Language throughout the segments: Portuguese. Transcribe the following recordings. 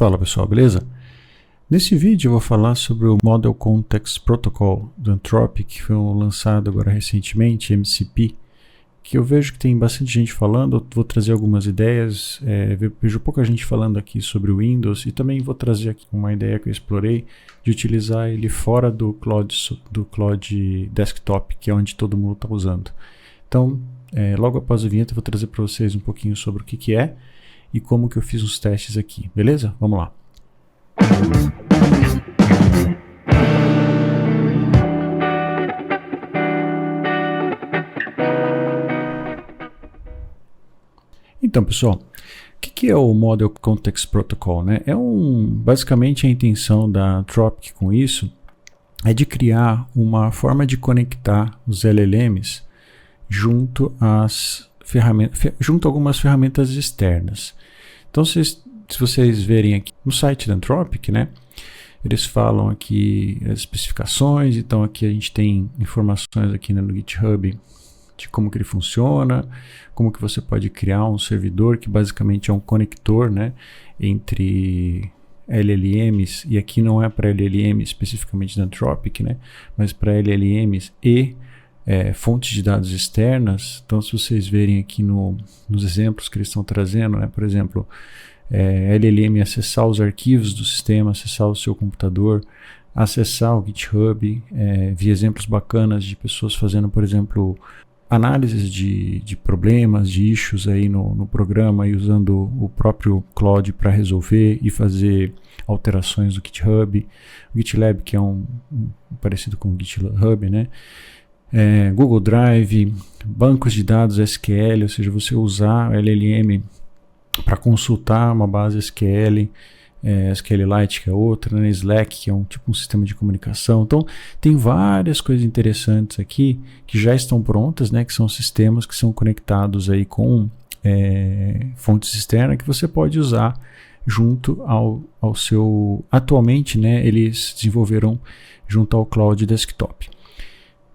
Fala pessoal, beleza? Nesse vídeo eu vou falar sobre o Model Context Protocol do Anthropic, que foi lançado agora recentemente, MCP, que eu vejo que tem bastante gente falando. Eu vou trazer algumas ideias, vejo pouca gente falando aqui sobre o Windows, e também vou trazer aqui uma ideia que eu explorei de utilizar ele fora do Cloud Desktop, que é onde todo mundo está usando. Então, logo após a vinheta eu vou trazer para vocês um pouquinho sobre o que é e como que eu fiz os testes aqui, beleza? Vamos lá. Então, pessoal, o que é o Model Context Protocol, né? Basicamente a intenção da Anthropic com isso é de criar uma forma de conectar os LLMs junto a algumas ferramentas externas. Então, se vocês verem aqui no site da Anthropic, né, eles falam aqui as especificações. Então aqui a gente tem informações aqui no GitHub de como que ele funciona, como que você pode criar um servidor que basicamente é um conector, né, entre LLMs, e aqui não é para LLM especificamente da Anthropic, né, mas para LLMs e fontes de dados externas. Então, se vocês verem aqui nos exemplos que eles estão trazendo, né, por exemplo, LLM acessar os arquivos do sistema, acessar o seu computador, acessar o GitHub. Vi exemplos bacanas de pessoas fazendo, por exemplo, análises de problemas, de issues aí no programa, e usando o próprio Claude para resolver e fazer alterações do GitHub. O GitLab, que é parecido com o GitHub, né? Google Drive, bancos de dados SQL, ou seja, você usar LLM para consultar uma base SQL, SQLite, que é outra, né? Slack, que é um sistema de comunicação. Então, tem várias coisas interessantes aqui que já estão prontas, né? Que são sistemas que são conectados aí com fontes externas que você pode usar junto ao seu... Atualmente, né, eles desenvolveram junto ao Cloud Desktop.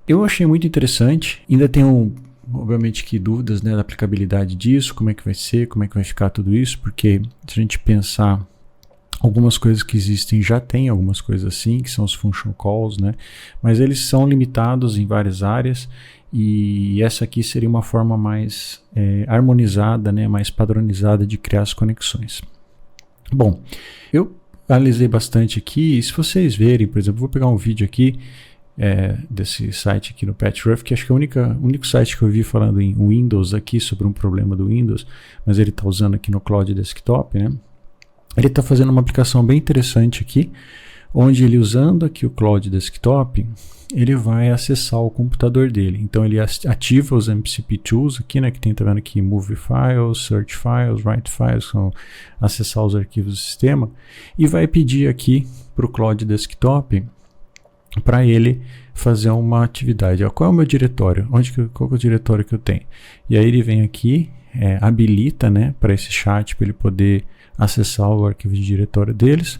Eu achei muito interessante. Ainda tenho, obviamente, que dúvidas, né, da aplicabilidade disso, como é que vai ser, como é que vai ficar tudo isso, porque se a gente pensar, algumas coisas que existem já tem algumas coisas assim, que são os function calls, né, mas eles são limitados em várias áreas, e essa aqui seria uma forma mais harmonizada, né, mais padronizada de criar as conexões. Bom, eu analisei bastante aqui, e se vocês verem, por exemplo, vou pegar um vídeo aqui desse site aqui no PathRuff, que acho que é o único site que eu vi falando em Windows aqui, sobre um problema do Windows, mas ele está usando aqui no Cloud Desktop, né? Ele está fazendo uma aplicação bem interessante aqui, onde ele, usando aqui o Cloud Desktop, ele vai acessar o computador dele. Então ele ativa os MCP Tools aqui, né, que tem, tá vendo aqui, Move Files, Search Files, Write Files, que são acessar os arquivos do sistema, e vai pedir aqui para o Cloud Desktop para ele fazer uma atividade. Qual é o meu diretório? Qual é o diretório que eu tenho? E aí ele vem aqui, habilita, né, para esse chat, para ele poder acessar o arquivo de diretório deles.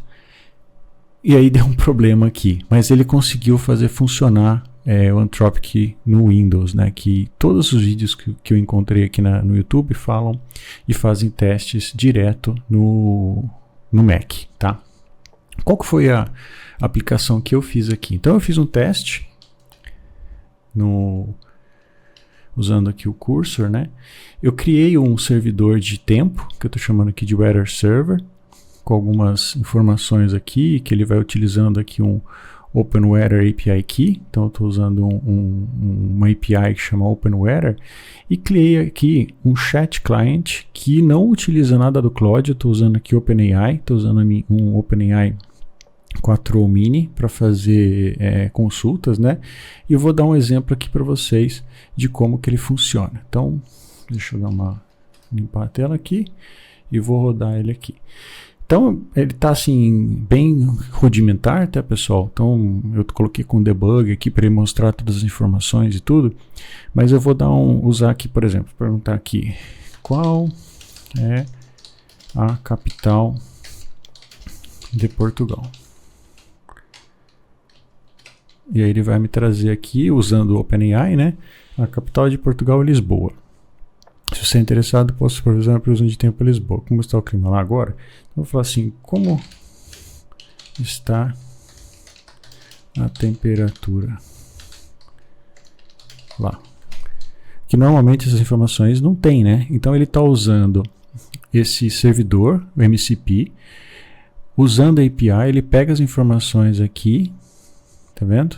E aí deu um problema aqui, mas ele conseguiu fazer funcionar o Anthropic no Windows, né, que todos os vídeos que eu encontrei aqui no YouTube falam e fazem testes direto no Mac, tá? Qual que foi a aplicação que eu fiz aqui? Então eu fiz um teste usando aqui o cursor, né? Eu criei um servidor de tempo, que eu estou chamando aqui de Weather Server, com algumas informações aqui, que ele vai utilizando aqui um OpenWeather API Key. Então eu estou usando uma API que chama OpenWeather, e criei aqui um chat client que não utiliza nada do Claude. Eu estou usando aqui OpenAI, estou usando um OpenAI 4 Mini para fazer consultas, né? E eu vou dar um exemplo aqui para vocês de como que ele funciona. Então, deixa eu limpar a tela aqui e vou rodar ele aqui. Então, ele está assim, bem rudimentar, tá, pessoal? Então, eu coloquei com debug aqui para ele mostrar todas as informações e tudo, mas eu vou usar aqui, por exemplo, perguntar aqui, qual é a capital de Portugal? E aí ele vai me trazer aqui, usando o OpenAI, né, a capital de Portugal é Lisboa. Se você é interessado, posso provisionar a previsão de tempo para Lisboa. Como está o clima lá agora? Então, vou falar assim, como está a temperatura lá? Que normalmente essas informações não tem, né? Então ele está usando esse servidor, o MCP, usando a API, ele pega as informações aqui, tá vendo?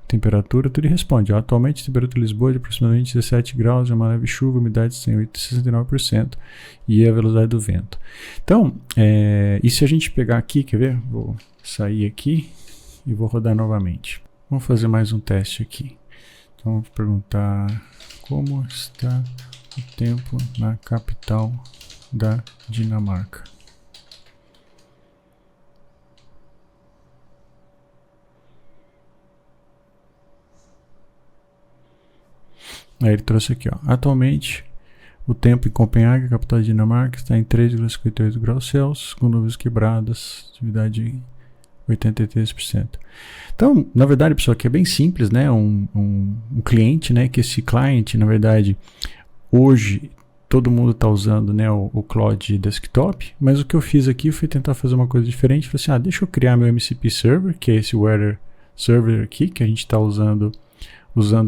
Temperatura, tudo e responde. Atualmente, a temperatura de Lisboa é de aproximadamente 17 graus, é uma leve chuva, umidade de 69% e a velocidade do vento. Então, e se a gente pegar aqui, quer ver? Vou sair aqui e vou rodar novamente. Vamos fazer mais um teste aqui. Então, vamos perguntar como está o tempo na capital da Dinamarca. Aí ele trouxe aqui, ó. Atualmente, o tempo em Copenhague, a capital da Dinamarca, está em 3,58 graus Celsius, com nuvens quebradas, atividade 83%. Então, na verdade, pessoal, aqui é bem simples, né? Um cliente, né? Que esse cliente, na verdade, hoje todo mundo está usando, né, o Cloud Desktop, mas o que eu fiz aqui foi tentar fazer uma coisa diferente. Falei assim, deixa eu criar meu MCP Server, que é esse Weather Server aqui, que a gente está usando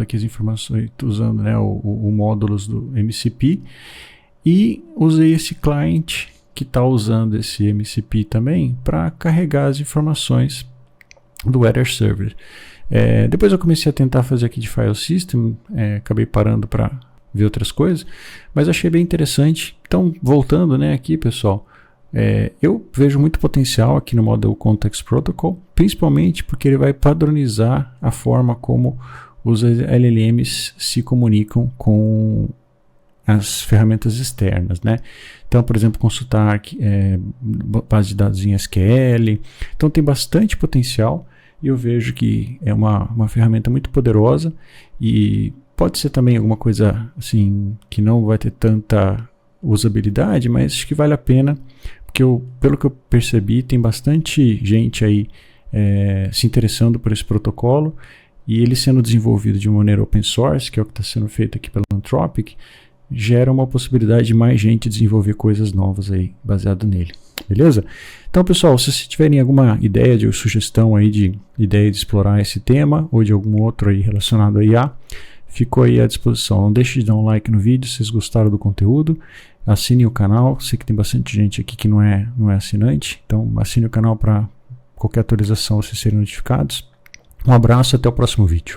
aqui as informações, usando, né, o módulos do MCP, e usei esse client que está usando esse MCP também para carregar as informações do Weather Server. Depois eu comecei a tentar fazer aqui de File System, acabei parando para ver outras coisas, mas achei bem interessante. Então, voltando, né, aqui, pessoal, eu vejo muito potencial aqui no Model Context Protocol, principalmente porque ele vai padronizar a forma como os LLMs se comunicam com as ferramentas externas, né? Então, por exemplo, consultar base de dados em SQL. Então, tem bastante potencial e eu vejo que é uma ferramenta muito poderosa e pode ser também alguma coisa assim que não vai ter tanta usabilidade, mas acho que vale a pena, porque pelo que eu percebi, tem bastante gente aí se interessando por esse protocolo. E ele sendo desenvolvido de maneira open source, que é o que está sendo feito aqui pela Anthropic, gera uma possibilidade de mais gente desenvolver coisas novas aí, baseado nele. Beleza? Então, pessoal, se vocês tiverem alguma ideia de sugestão aí de ideia de explorar esse tema, ou de algum outro aí relacionado a IA, ficou aí à disposição. Não deixe de dar um like no vídeo se vocês gostaram do conteúdo. Assine o canal. Sei que tem bastante gente aqui que não é assinante. Então, assine o canal para qualquer atualização vocês serem notificados. Um abraço e até o próximo vídeo.